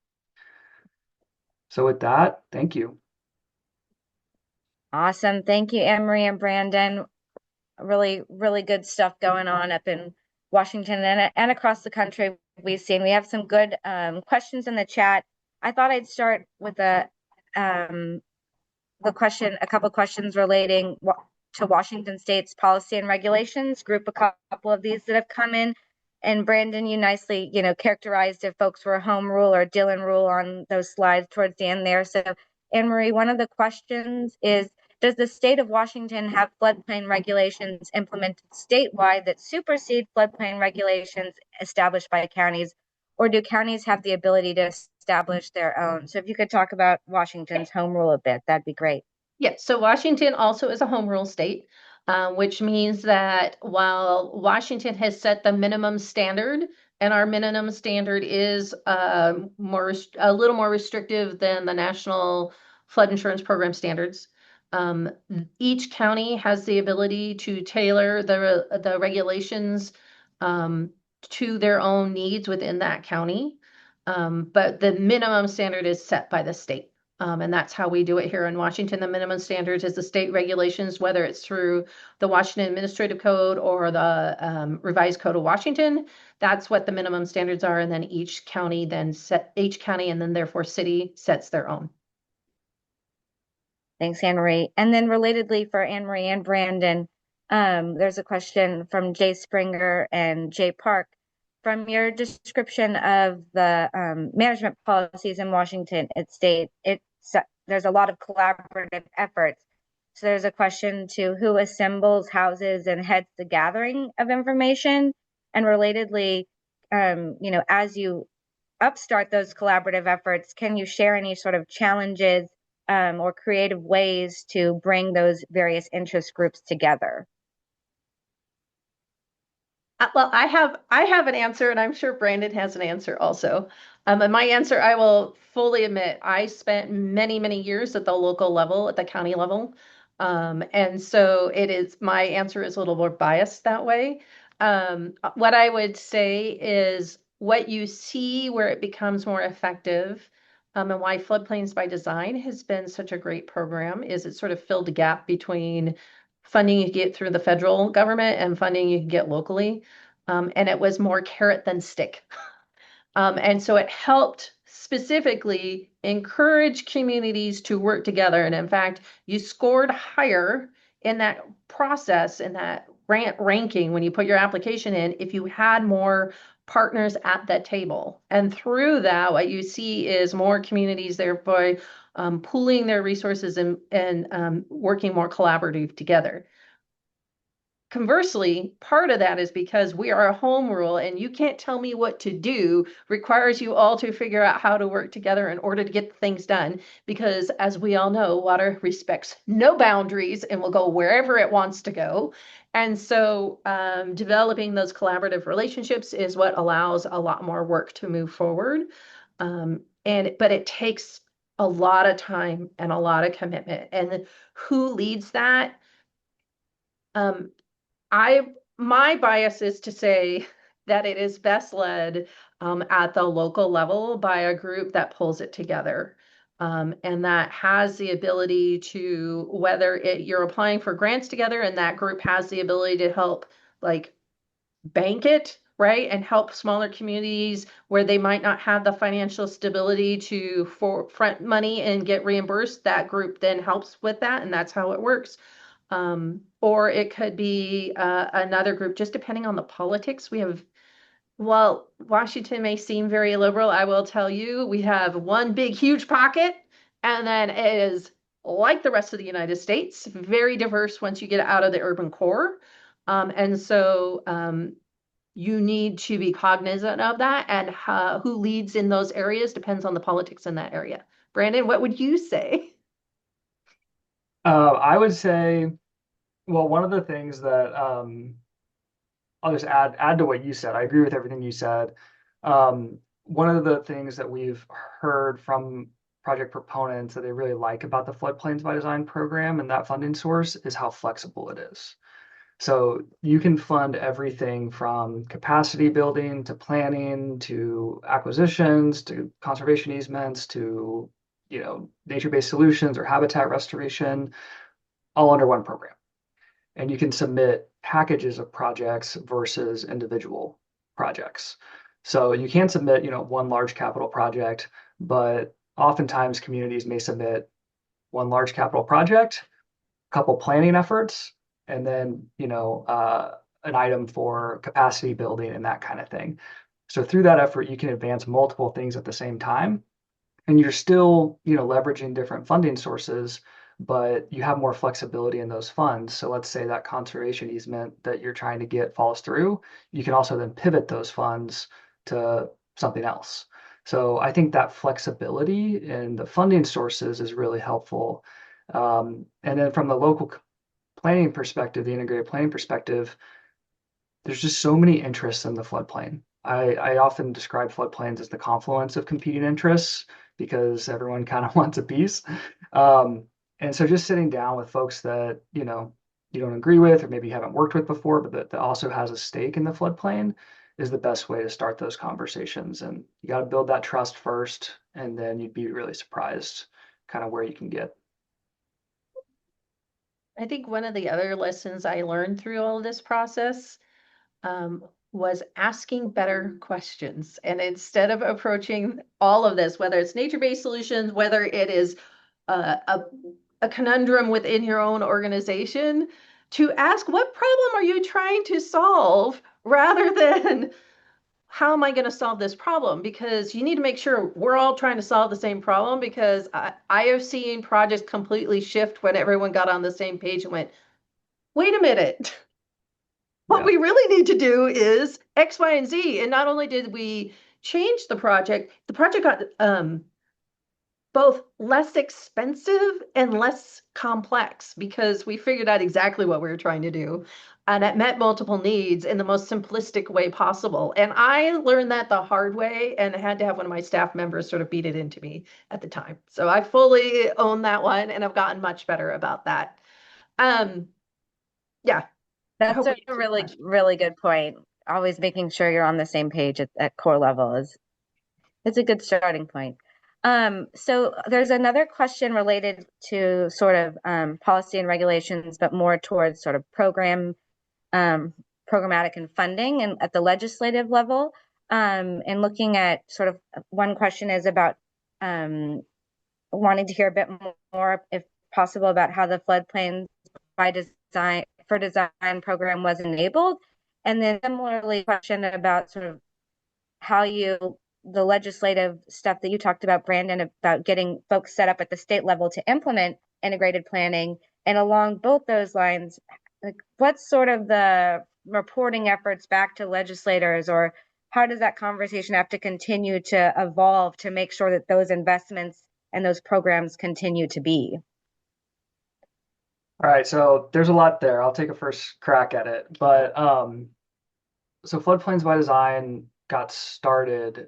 So with that, thank you. Awesome. Thank you, Anne-Marie and Brandon. Really, really good stuff going on up in Washington and across the country. We have some good questions in the chat. I thought I'd start with a couple questions relating to Washington State's policy and regulations. Group a couple of these that have come in. And Brandon, you nicely, characterized if folks were home rule or Dillon rule on those slides towards the end there. So Anne-Marie, one of the questions is, does the state of Washington have floodplain regulations implemented statewide that supersede floodplain regulations established by counties, or do counties have the ability to establish their own? So if you could talk about Washington's home rule a bit, that'd be great. Yes, so Washington also is a home rule state, which means that while Washington has set the minimum standard, and our minimum standard is a little more restrictive than the National Flood Insurance Program standards, each county has the ability to tailor the regulations to their own needs within that county. But the minimum standard is set by the state. And that's how we do it here in Washington. The minimum standards is the state regulations, whether it's through the Washington Administrative Code or the Revised Code of Washington. That's what the minimum standards are. And then each county and then therefore city sets their own. Thanks, Anne-Marie. And then relatedly for Anne-Marie and Brandon, there's a question from Jay Springer and Jay Park. From your description of the management policies in Washington, there's a lot of collaborative efforts. So there's a question to who assembles, houses, and heads the gathering of information. And relatedly, as you upstart those collaborative efforts, can you share any sort of challenges or creative ways to bring those various interest groups together? Well, I have an answer, and I'm sure Brandon has an answer also. And my answer, I will fully admit, I spent many, many years at the local level, at the county level. And so my answer is a little more biased that way. What I would say is what you see where it becomes more effective, and why Floodplains by Design has been such a great program is it sort of filled a gap between funding you get through the federal government and funding you can get locally. And it was more carrot than stick. And so it helped specifically encourage communities to work together. And in fact, you scored higher in that process, in that grant ranking, when you put your application in, if you had more partners at that table. And through that, what you see is more communities therefore pooling their resources and working more collaborative together. Conversely, part of that is because we are a home rule and you can't tell me what to do, requires you all to figure out how to work together in order to get things done. Because as we all know, water respects no boundaries and will go wherever it wants to go. And so developing those collaborative relationships is what allows a lot more work to move forward. But it takes a lot of time and a lot of commitment. And who leads that? My bias is to say that it is best led at the local level by a group that pulls it together. And that has the ability to, you're applying for grants together, and that group has the ability to help like bank it, right? And help smaller communities where they might not have the financial stability to front money and get reimbursed. That group then helps with that, and that's how it works. Or it could be another group, just depending on the politics. Well, Washington may seem very liberal. I will tell you, we have one big, huge pocket, and then it is like the rest of the United States, very diverse once you get out of the urban core. And so you need to be cognizant of that, and who leads in those areas depends on the politics in that area. Brandon, what would you say? I would say, well, one of the things that I'll just add to what you said. I agree with everything you said. One of the things that we've heard from project proponents that they really like about the Floodplains by Design program and that funding source is how flexible it is. So you can fund everything from capacity building to planning to acquisitions to conservation easements to, nature-based solutions or habitat restoration, all under one program. And you can submit packages of projects versus individual projects. So you can submit, one large capital project, but oftentimes communities may submit one large capital project, a couple planning efforts, and then, an item for capacity building and that kind of thing. So through that effort, you can advance multiple things at the same time, and you're still, leveraging different funding sources, but you have more flexibility in those funds. So let's say that conservation easement that you're trying to get falls through, you can also then pivot those funds to something else. So I think that flexibility in the funding sources is really helpful. And then from the local planning perspective, the integrated planning perspective, there's just so many interests in the floodplain. I often describe floodplains as the confluence of competing interests because everyone kind of wants a piece. And so just sitting down with folks that, you don't agree with or maybe you haven't worked with before, but that also has a stake in the floodplain is the best way to start those conversations. And you got to build that trust first, and then you'd be really surprised kind of where you can get. I think one of the other lessons I learned through all of this process was asking better questions. And instead of approaching all of this, whether it's nature-based solutions, whether it is a conundrum within your own organization, to ask, what problem are you trying to solve, rather than how am I going to solve this problem? Because you need to make sure we're all trying to solve the same problem, because I have seen projects completely shift when everyone got on the same page and went, wait a minute. What we really need to do is X, Y, and Z. And not only did we change the project got both less expensive and less complex because we figured out exactly what we were trying to do. And it met multiple needs in the most simplistic way possible. And I learned that the hard way, and I had to have one of my staff members sort of beat it into me at the time. So I fully own that one, and I've gotten much better about that. Yeah. That's a really, really good point. Always making sure you're on the same page at core level it's a good starting point. So there's another question related to sort of policy and regulations, but more towards sort of programmatic and funding and at the legislative level. And looking at sort of one question is about wanting to hear a bit more, if possible, about how the floodplains by design program was enabled. And then similarly, question about sort of how the legislative stuff that you talked about, Brandon, about getting folks set up at the state level to implement integrated planning. And along both those lines, like what's sort of the reporting efforts back to legislators, or how does that conversation have to continue to evolve to make sure that those investments and those programs continue to be? All right, so there's a lot there. I'll take a first crack at it. But so floodplains by design got started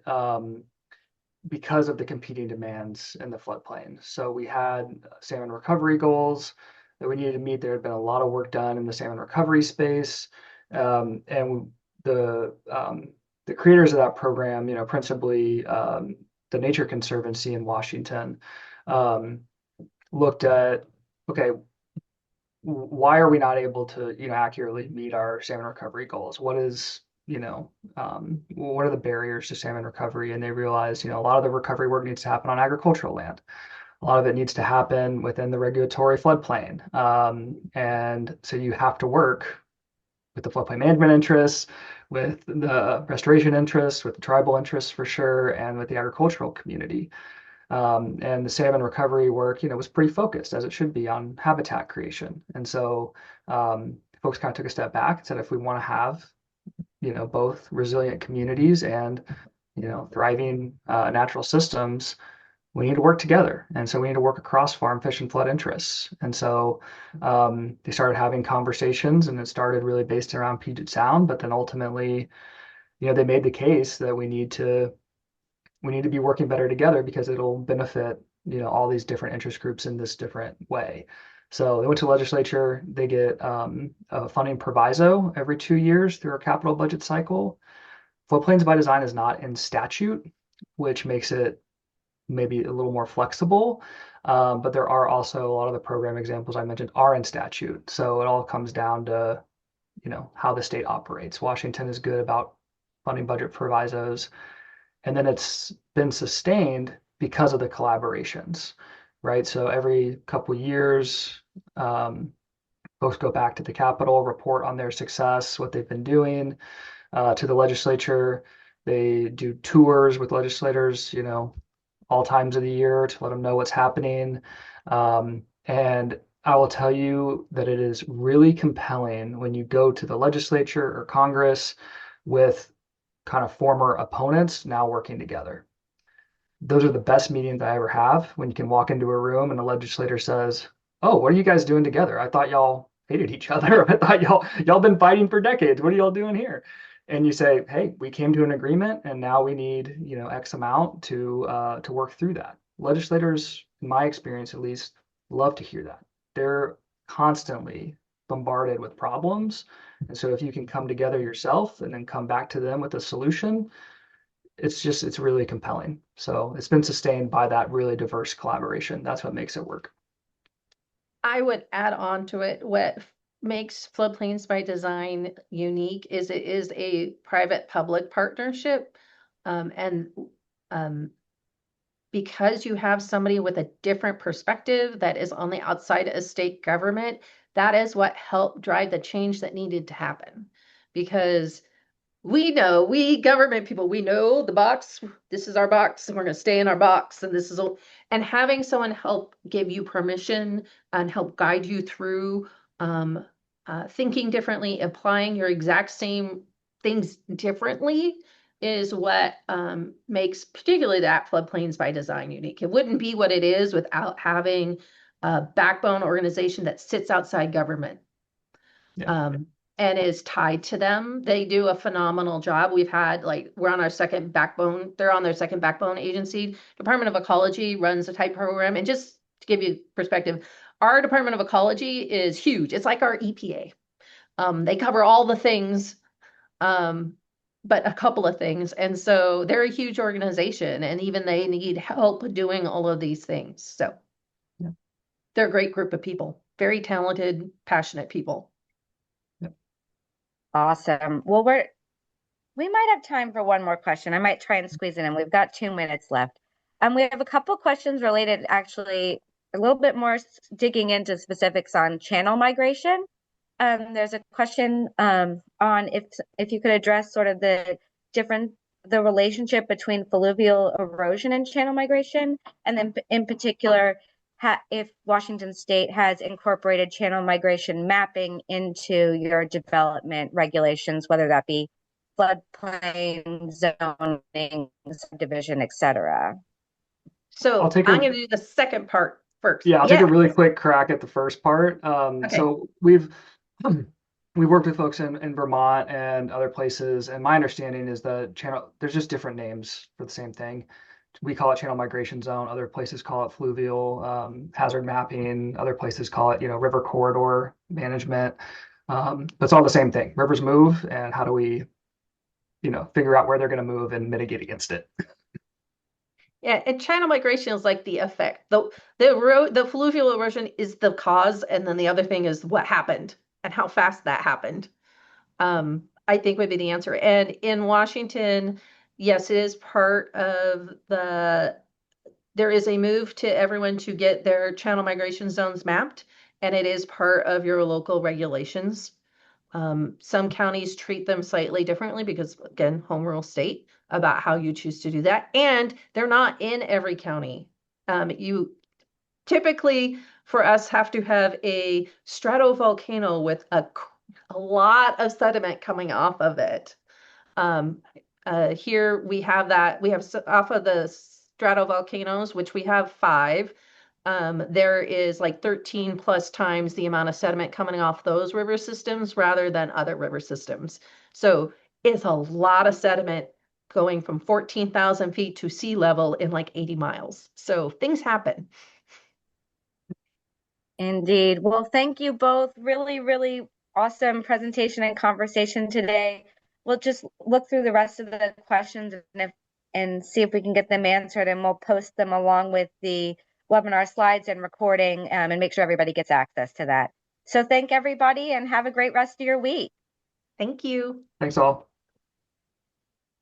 because of the competing demands in the floodplain. So we had salmon recovery goals that we needed to meet. There had been a lot of work done in the salmon recovery space, and the creators of that program, principally the Nature Conservancy in Washington, looked at, okay, why are we not able to, accurately meet our salmon recovery goals? What are the barriers to salmon recovery? And they realized, a lot of the recovery work needs to happen on agricultural land. A lot of it needs to happen within the regulatory floodplain. And so you have to work with the floodplain management interests, with the restoration interests, with the tribal interests for sure, and with the agricultural community. And the salmon recovery work, was pretty focused, as it should be, on habitat creation. And so folks kind of took a step back and said, if we want to have, both resilient communities and, thriving natural systems, we need to work together. And so we need to work across farm, fish, and flood interests. And so they started having conversations, and it started really based around Puget Sound. But then ultimately, they made the case that we need to be working better together because it'll benefit, all these different interest groups in this different way. So they went to the legislature. They get a funding proviso every 2 years through our capital budget cycle. Floodplains by design is not in statute, which makes it maybe a little more flexible. But there are also a lot of the program examples I mentioned are in statute. So it all comes down to, how the state operates. Washington is good about funding budget provisos. And then it's been sustained because of the collaborations, right? So every couple of years, folks go back to the Capitol, report on their success, what they've been doing, to the legislature. They do tours with legislators, all times of the year to let them know what's happening. And I will tell you that it is really compelling when you go to the legislature or Congress with kind of former opponents now working together. Those are the best meetings I ever have, when you can walk into a room and a legislator says, "Oh, what are you guys doing together? I thought y'all hated each other. I thought y'all been fighting for decades. What are y'all doing here?" And you say, "Hey, we came to an agreement, and now we need, X amount to work through that." Legislators, in my experience at least, love to hear that. They're constantly bombarded with problems. And so if you can come together yourself and then come back to them with a solution, it's really compelling. So it's been sustained by that really diverse collaboration. That's what makes it work. I would add on to it, what makes floodplains by design unique is it is a private-public partnership. And because you have somebody with a different perspective that is on the outside of state government, that is what helped drive the change that needed to happen. Because we government people, we know the box, this is our box, and we're going to stay in our box, and this is all. And having someone help give you permission and help guide you through thinking differently, applying your exact same things differently, is what makes particularly that floodplains by design unique. It wouldn't be what it is without having a backbone organization that sits outside government. Yeah. And is tied to them. They do a phenomenal job. We're on our second backbone. They're on their second backbone agency. Department of Ecology runs a type program. And just to give you perspective, our Department of Ecology is huge. It's like our EPA. They cover all the things, but a couple of things. And so they're a huge organization, and even they need help doing all of these things. So yeah. They're a great group of people, very talented, passionate people. Awesome. Well, we might have time for one more question. I might try and squeeze it in. We've got 2 minutes left. We have a couple questions related, actually, a little bit more digging into specifics on channel migration. There's a question on if you could address sort of the relationship between fluvial erosion and channel migration, and then in particular, if Washington State has incorporated channel migration mapping into your development regulations, whether that be floodplain, zoning, subdivision, etc. So I'm going to do the second part first. Yeah, I'll take a really quick crack at the first part. Okay. So we've worked with folks in Vermont and other places, and my understanding is that there's just different names for the same thing. we call it channel migration zone. Other places call it fluvial hazard mapping. Other places call it, river corridor management. But it's all the same thing. Rivers move, and how do we, figure out where they're going to move and mitigate against it? Yeah, and channel migration is like the effect. The fluvial erosion is the cause, and then the other thing is what happened and how fast that happened. I think would be the answer. And in Washington, yes, it is part of there is a move to everyone to get their channel migration zones mapped, and it is part of your local regulations. Some counties treat them slightly differently because, again, home rule state about how you choose to do that. And they're not in every county. You typically, for us, have to have a stratovolcano with a lot of sediment coming off of it. Here we have that. We have off of the stratovolcanoes, which we have 5. There is like 13 plus times the amount of sediment coming off those river systems rather than other river systems. So it's a lot of sediment going from 14,000 feet to sea level in like 80 miles. So things happen. Indeed. Well, thank you both. Really, really awesome presentation and conversation today. We'll just look through the rest of the questions and see if we can get them answered, and we'll post them along with the webinar slides and recording, and make sure everybody gets access to that. So thank everybody and have a great rest of your week. Thank you. Thanks all.